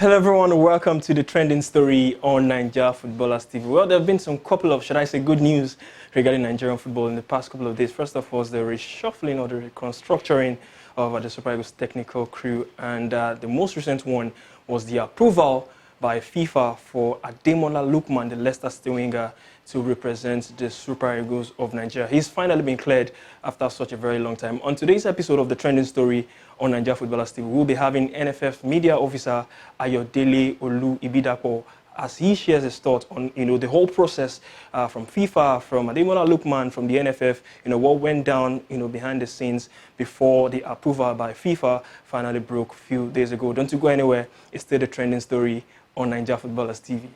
Hello everyone, welcome to the trending story on Nigeria Footballers TV. Well, there have been some couple of, should I say, good news regarding Nigerian football in the past couple of days. First of all, the reshuffling or the reconstructuring of the Super Eagles technical crew, and the most recent one was the approval by FIFA for Ademola Lookman, the Leicester City winger, to represent the Super Eagles of Nigeria. He's finally been cleared after such a very long time. On today's episode of the trending story on Nigeria Footballers TV, we'll be having NFF Media Officer Ayo Olu-Ibidapo as he shares his thoughts on the whole process from FIFA, from Ademola Lookman, from the NFF, what went down behind the scenes before the approval by FIFA finally broke a few days ago. Don't you go anywhere. It's still the trending story on Nigeria Footballers TV.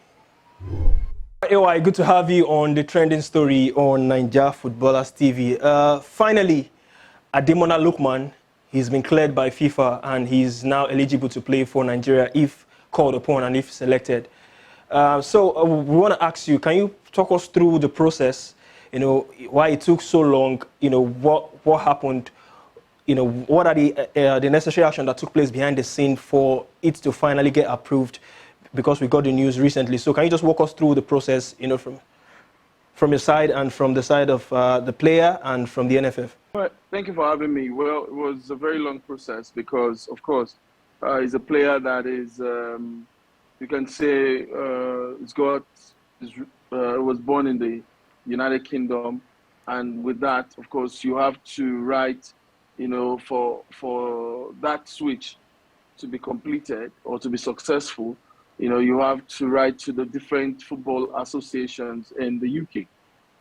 Ayo, good to have you on the trending story on Nigeria Footballers TV. Finally, Ademola Lookman, he's been cleared by FIFA and he's now eligible to play for Nigeria if called upon and if selected. So we want to ask you, can you talk us through the process, why it took so long, what happened, what are the necessary action that took place behind the scene for it to finally get approved? Because we got the news recently. So can you just walk us through the process, from your side and from the side of the player and from the NFF? All right. Thank you for having me. Well, it was a very long process because, of course, he's a player that is, you can say, was born in the United Kingdom, and with that, of course, you have to write, for that switch to be completed or to be successful. You have to write to the different football associations in the UK,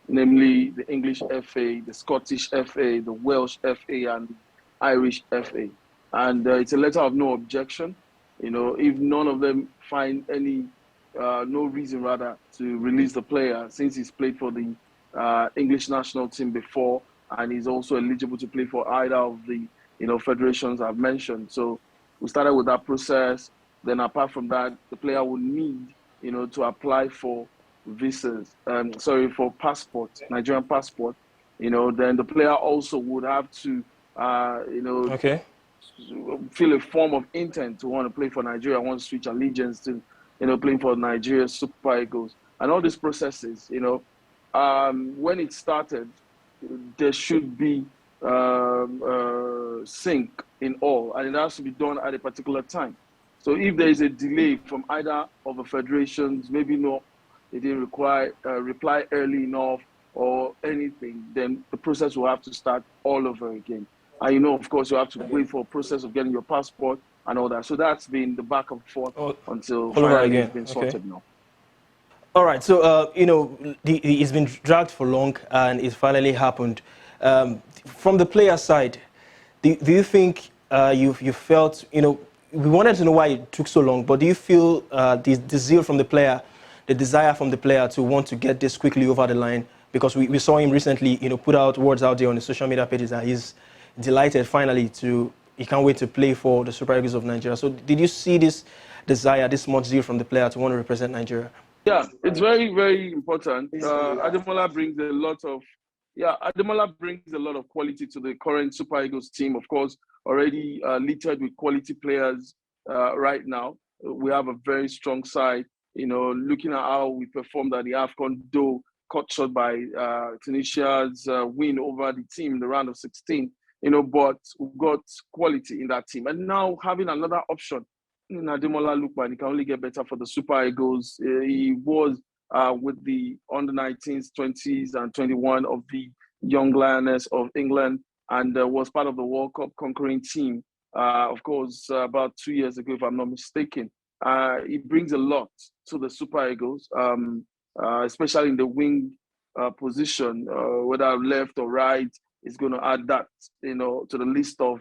namely the English FA, the Scottish FA, the Welsh FA, and the Irish FA. And it's a letter of no objection. If none of them find no reason rather to release the player, since he's played for the English national team before, and he's also eligible to play for either of the federations I've mentioned. So we started with that process. Then apart from that, the player would need, to apply for visas, for passport, Nigerian passport. Then the player also would have to, fill a form of intent to want to play for Nigeria, want to switch allegiance to, playing for Nigeria Super Eagles. And all these processes, when it started, there should be sync in all, and it has to be done at a particular time. So if there is a delay from either of the federations, maybe they didn't reply early enough or anything, then the process will have to start all over again. And of course, you have to wait for a process of getting your passport and all that. So that's been the back and forth until finally it's been sorted now. All right, so, it's been dragged for long and it finally happened. From the player side, do you think you felt, we wanted to know why it took so long, but do you feel the zeal from the player, the desire from the player to want to get this quickly over the line? Because we saw him recently, put out words out there on the social media pages that he's delighted finally he can't wait to play for the Super Eagles of Nigeria. So did you see this desire, this much zeal from the player to want to represent Nigeria? Yeah, it's very, very important. Ademola brings a lot of quality to the current Super Eagles team. Of course, already littered with quality players right now. We have a very strong side. Looking at how we performed at the AFCON, though cut short by Tunisia's win over the team in the round of 16. But we've got quality in that team. And now having another option in Ademola Lookman, it can only get better for the Super Eagles. He was with the under-19s, 20s, and 21 of the Young Lioness of England, and was part of the World Cup conquering team, of course, about 2 years ago, if I'm not mistaken. He brings a lot to the Super Eagles, especially in the wing position, whether left or right. He's going to add that, to the list of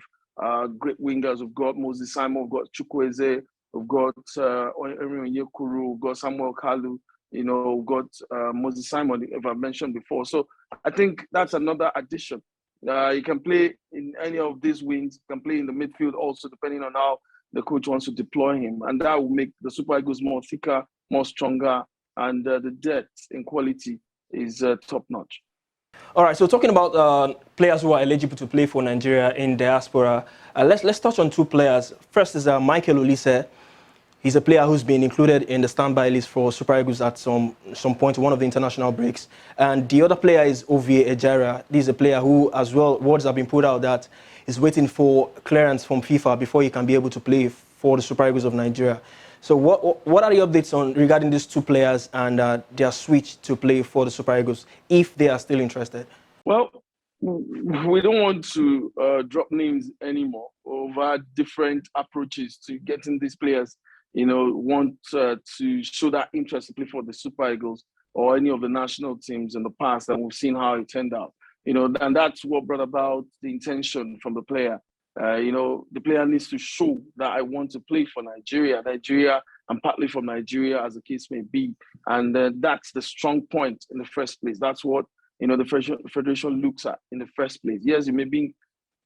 great wingers. We've got Moses Simon, we've got Chukwueze, we've got Onyekuru, we've got Samuel Kalu, we've got Moses Simon, if I mentioned before. So I think that's another addition. He can play in any of these wings, can play in the midfield also, depending on how the coach wants to deploy him. And that will make the Super Eagles more thicker, more stronger, and the depth in quality is top-notch. All right, so talking about players who are eligible to play for Nigeria in diaspora, let's touch on two players. First is Michael Olise. He's a player who's been included in the standby list for Super Eagles at some point, one of the international breaks. And the other player is Ovie Ejaria. This is a player who, as well, words have been put out that is waiting for clearance from FIFA before he can be able to play for the Super Eagles of Nigeria. So what are the updates on regarding these two players and their switch to play for the Super Eagles, if they are still interested? Well, we don't want to drop names anymore over different approaches to getting these players, want to show that interest to play for the Super Eagles or any of the national teams in the past, and we've seen how it turned out. And that's what brought about the intention from the player. The player needs to show that I want to play for Nigeria. I'm partly from Nigeria, as the case may be. And that's the strong point in the first place. That's what, the federation looks at in the first place. Yes, you may be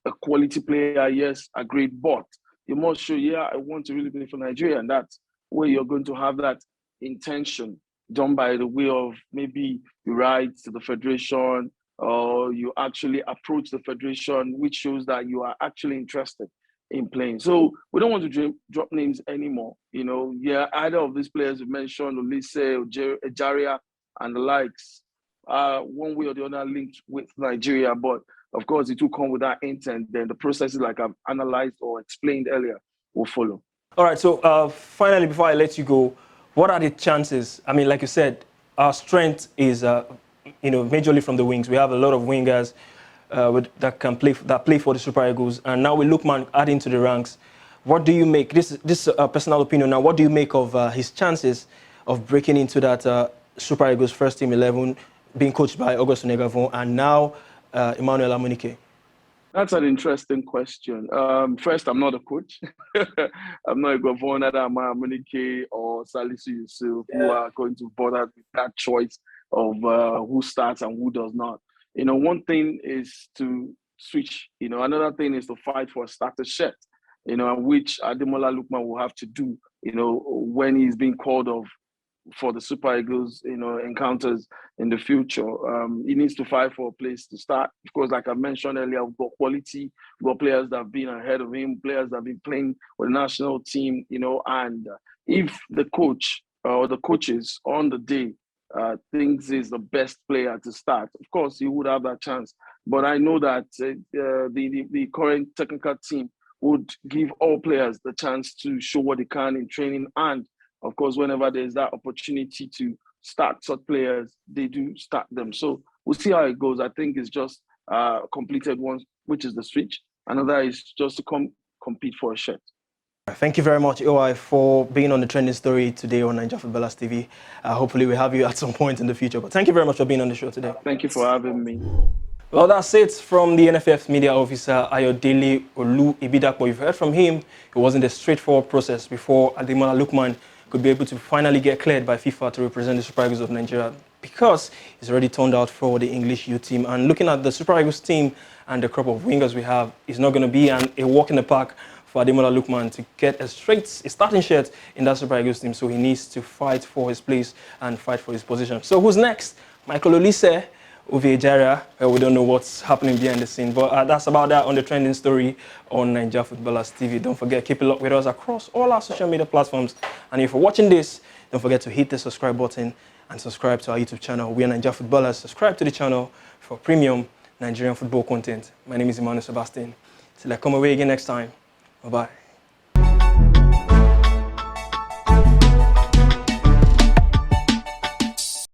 a quality player, yes, agreed, but you must show, I want to really play for Nigeria. And that's where you're going to have that intention done by the way of maybe you write to the federation, or you actually approach the federation, which shows that you are actually interested in playing. So we don't want to drop names anymore. Either of these players you mentioned, Olise, Ejaria, and the likes, one way or the other linked with Nigeria. But of course, it will come with that intent. Then the processes, like I've analyzed or explained earlier, will follow. All right. So finally, before I let you go, what are the chances? I mean, like you said, our strength is majorly from the wings. We have a lot of wingers that play for the Super Eagles, and now with Lookman adding to the ranks. What do you make? This is a personal opinion now. What do you make of his chances of breaking into that Super Eagles first team 11, being coached by Augustin Negavon, and now Emmanuel Amunike? That's an interesting question. First, I'm not a coach. I'm not a governor, neither am I Amunike or Salisu Yusuf, who are going to bother with that choice of who starts and who does not. One thing is to switch. Another thing is to fight for a starter shirt, which Ademola Lookman will have to do, when he's being called off for the Super Eagles, encounters in the future. He needs to fight for a place to start. Of course, like I mentioned earlier, we've got quality, we've got players that have been ahead of him, players that have been playing with the national team, and if the coach or the coaches on the day thinks he's the best player to start, of course, he would have that chance. But I know that the current technical team would give all players the chance to show what they can in training, and of course, whenever there's that opportunity to start such players, they do start them. So we'll see how it goes. I think it's just completed one, which is the switch. Another is just to compete for a shirt. Thank you very much, OI, for being on the trending story today on Nigeria Footballers TV. Hopefully, we'll have you at some point in the future. But thank you very much for being on the show today. Thank you for having me. Well, that's it from the NFF Media Officer, Ayo Olu-Ibidapo. You've heard from him. It wasn't a straightforward process before Ademola Lookman could be able to finally get cleared by FIFA to represent the Super Eagles of Nigeria, because he's already turned out for the English youth team. And looking at the Super Eagles team and the crop of wingers we have, it's not going to be a walk in the park for Ademola Lookman to get a starting shirt in that Super Eagles team. So he needs to fight for his place and fight for his position. So who's next? Michael Olise, Ovie Ejaria. We don't know what's happening behind the scene, but that's about that on the trending story on Nigeria Footballers TV. Don't forget, keep it locked with us across all our social media platforms. And if you're watching this, don't forget to hit the subscribe button and subscribe to our YouTube channel. We are Nigeria Footballers. Subscribe to the channel for premium Nigerian football content. My name is Emmanuel Sebastian. Till I come away again next time. Bye-bye.